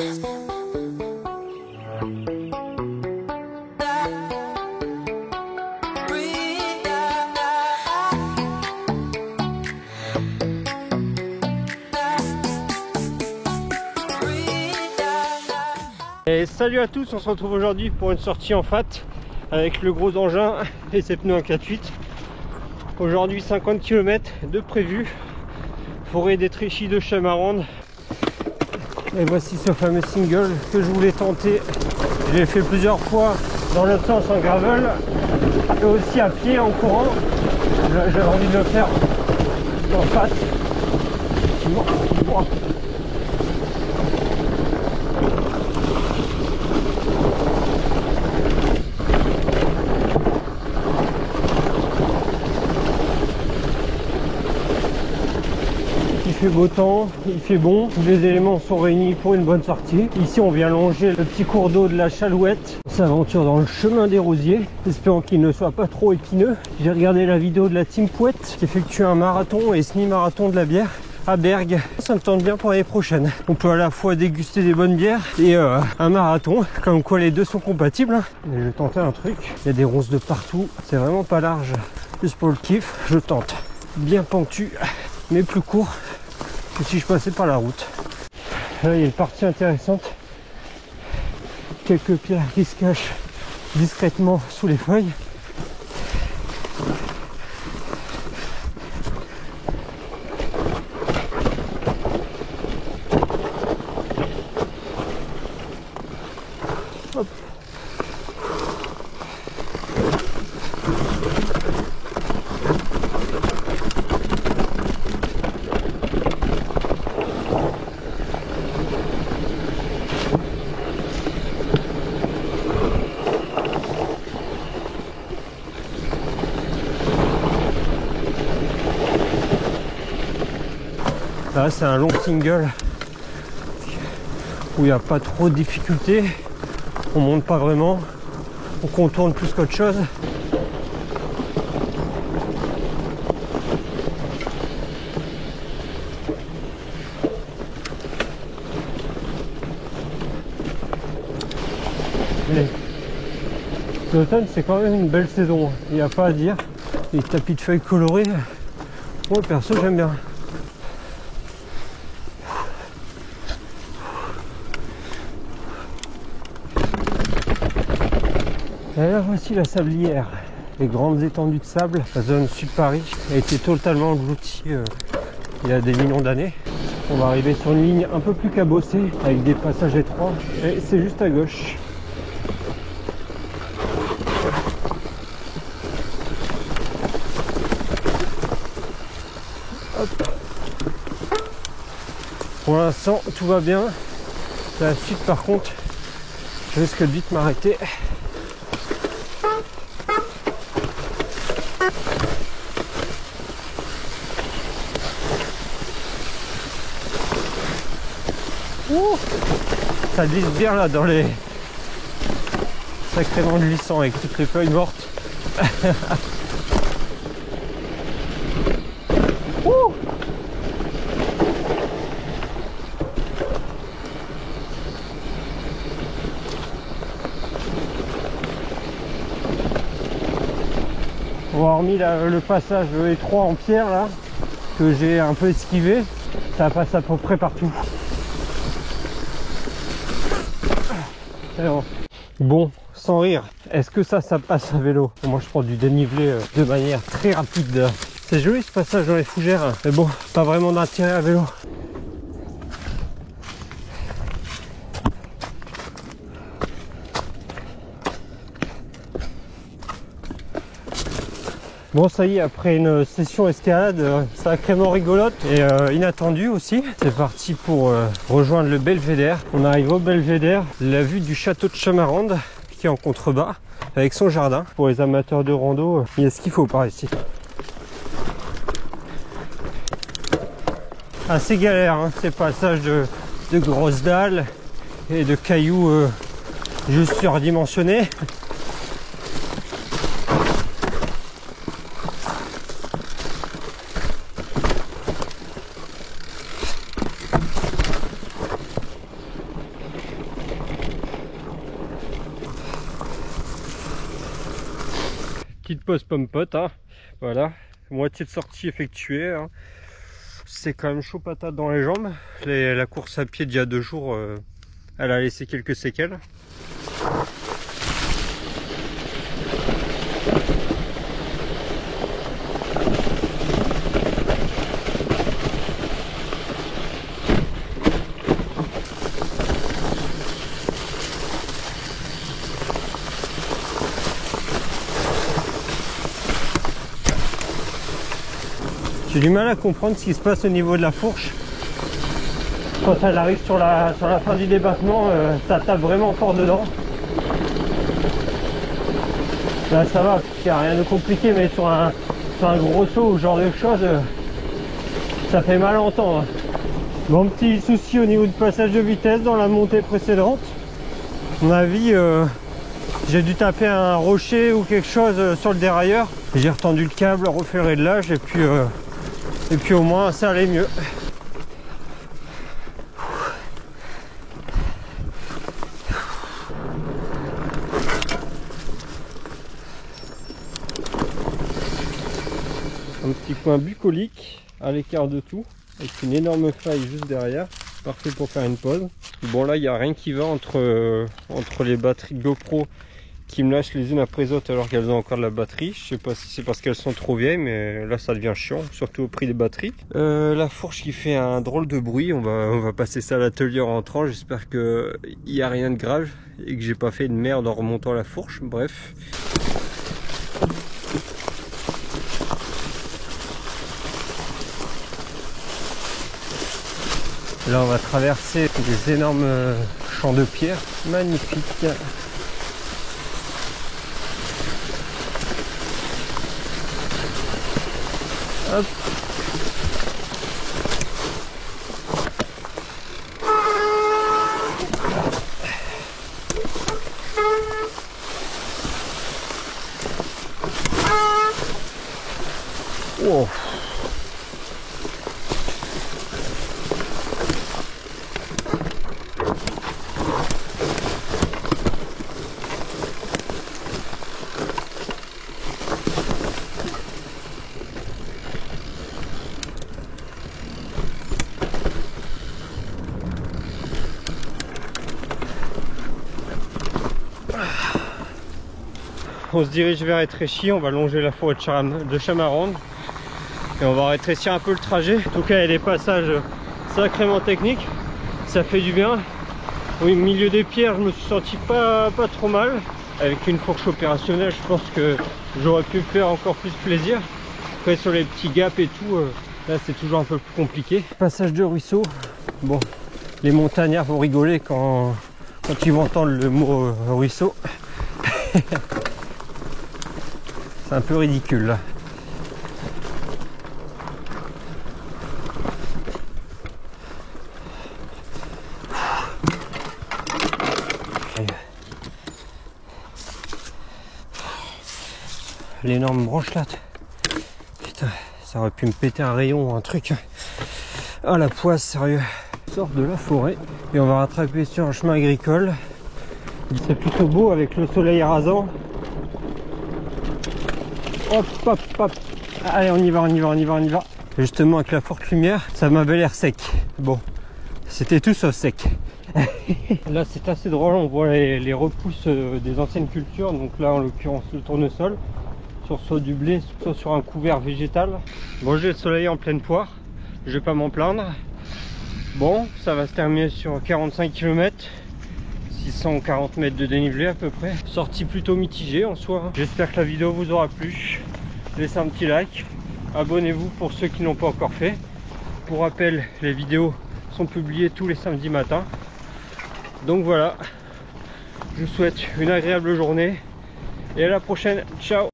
Et salut à tous, on se retrouve aujourd'hui pour une sortie en fat avec le gros engin et ses pneus 1.4.8. Aujourd'hui 50 km de prévu, forêt d'Étréchy de Chamarande. Et voici ce fameux single que je voulais tenter. Je l'ai fait plusieurs fois dans l'autre sens en gravel et aussi à pied en courant. J'avais envie de le faire en fat. Il fait beau temps, il fait bon, tous les éléments sont réunis pour une bonne sortie. Ici on vient longer le petit cours d'eau de la Chalouette. On s'aventure dans le chemin des rosiers, espérant qu'il ne soit pas trop épineux. J'ai regardé la vidéo de la Team Pouette qui effectue un marathon et semi-marathon de la bière à Bergue. Ça me tente bien pour l'année prochaine. On peut à la fois déguster des bonnes bières et un marathon, comme quoi les deux sont compatibles. Et je vais tenter un truc, il y a des ronces de partout, c'est vraiment pas large. Juste pour le kiff, je tente. Bien pentu, mais plus court que si je passais par la route. Là il y a une partie intéressante, quelques pierres qui se cachent discrètement sous les feuilles. Hop. Là c'est un long single où il n'y a pas trop de difficultés, on monte pas vraiment, on contourne plus qu'autre chose. L'automne c'est quand même une belle saison, il n'y a pas à dire. Les tapis de feuilles colorés, moi perso j'aime bien. Et là voici la sablière, les grandes étendues de sable. La zone sud Paris a été totalement engloutie il y a des millions d'années. On va arriver sur une ligne un peu plus cabossée avec des passages étroits et c'est juste à gauche. Hop. Pour l'instant tout va bien. La suite par contre, je risque de vite m'arrêter. Ouh, ça glisse bien là dans les... Sacrément glissant avec toutes les feuilles mortes. Ouh. Bon, hormis le passage étroit en pierre là, que j'ai un peu esquivé, ça passe à peu près partout. Bon, sans rire, est-ce que ça passe à vélo? Moi je prends du dénivelé de manière très rapide. C'est joli ce passage dans les fougères, mais bon, pas vraiment d'intérêt à vélo. Bon, ça y est, après une session escalade sacrément rigolote et inattendue aussi, c'est parti pour rejoindre le Belvédère. On arrive au Belvédère, la vue du château de Chamarande qui est en contrebas avec son jardin. Pour les amateurs de rando, il y a ce qu'il faut par ici. Assez galère hein, ces passages de grosses dalles et de cailloux juste surdimensionnés. petite pause pomme pote, hein. Voilà, moitié de sortie effectuée, hein. C'est quand même chaud patate dans les jambes. La course à pied d'il y a 2 jours, elle a laissé quelques séquelles. J'ai du mal à comprendre ce qui se passe au niveau de la fourche. Quand elle arrive sur la fin du débattement, ça tape vraiment fort dedans. Là ça va, il n'y a rien de compliqué, mais sur un gros saut ou ce genre de choses, ça fait mal à entendre. Bon, petit souci au niveau du passage de vitesse dans la montée précédente. À mon avis, j'ai dû taper un rocher ou quelque chose sur le dérailleur. J'ai retendu le câble, refait le réglage et puis au moins ça allait mieux. Un petit coin bucolique à l'écart de tout, avec une énorme faille juste derrière, parfait pour faire une pause. Bon là il n'y a rien qui va entre les batteries GoPro qui me lâchent les unes après les autres alors qu'elles ont encore de la batterie. Je sais pas si c'est parce qu'elles sont trop vieilles, mais là ça devient chiant, surtout au prix des batteries. La fourche qui fait un drôle de bruit, on va passer ça à l'atelier en rentrant. J'espère qu'il n'y a rien de grave et que j'ai pas fait de merde en remontant la fourche, bref. Là on va traverser des énormes champs de pierre, magnifiques. Hop. Oh. On se dirige vers Étréchy, on va longer la forêt de Chamarandes et on va rétrécir un peu le trajet. En tout cas il y a des passages sacrément techniques, ça fait du bien. Au milieu des pierres je me suis senti pas trop mal. Avec une fourche opérationnelle je pense que j'aurais pu me faire encore plus plaisir. Après sur les petits gaps et tout, là c'est toujours un peu plus compliqué. Passage de ruisseau, bon les montagnards vont rigoler quand ils vont entendre le mot ruisseau. C'est un peu ridicule là. L'énorme branche là. Putain, ça aurait pu me péter un rayon ou un truc. Ah la poisse, sérieux. On sort de la forêt et on va rattraper sur un chemin agricole. C'est plutôt beau avec le soleil rasant. Hop, hop, hop. Allez, on y va, on y va, on y va, on y va. Justement, avec la forte lumière, ça m'avait l'air sec. Bon, c'était tout sauf sec. Là, c'est assez drôle. On voit les repousses des anciennes cultures. Donc là, en l'occurrence, le tournesol. Soit du blé, soit sur un couvert végétal. Bon, j'ai le soleil en pleine poire. Je vais pas m'en plaindre. Bon, ça va se terminer sur 45 km. 640 mètres de dénivelé à peu près. Sortie plutôt mitigée en soi. J'espère que la vidéo vous aura plu. Laissez un petit like. Abonnez-vous pour ceux qui n'ont pas encore fait. Pour rappel, les vidéos sont publiées tous les samedis matins. Donc voilà. Je vous souhaite une agréable journée. Et à la prochaine. Ciao.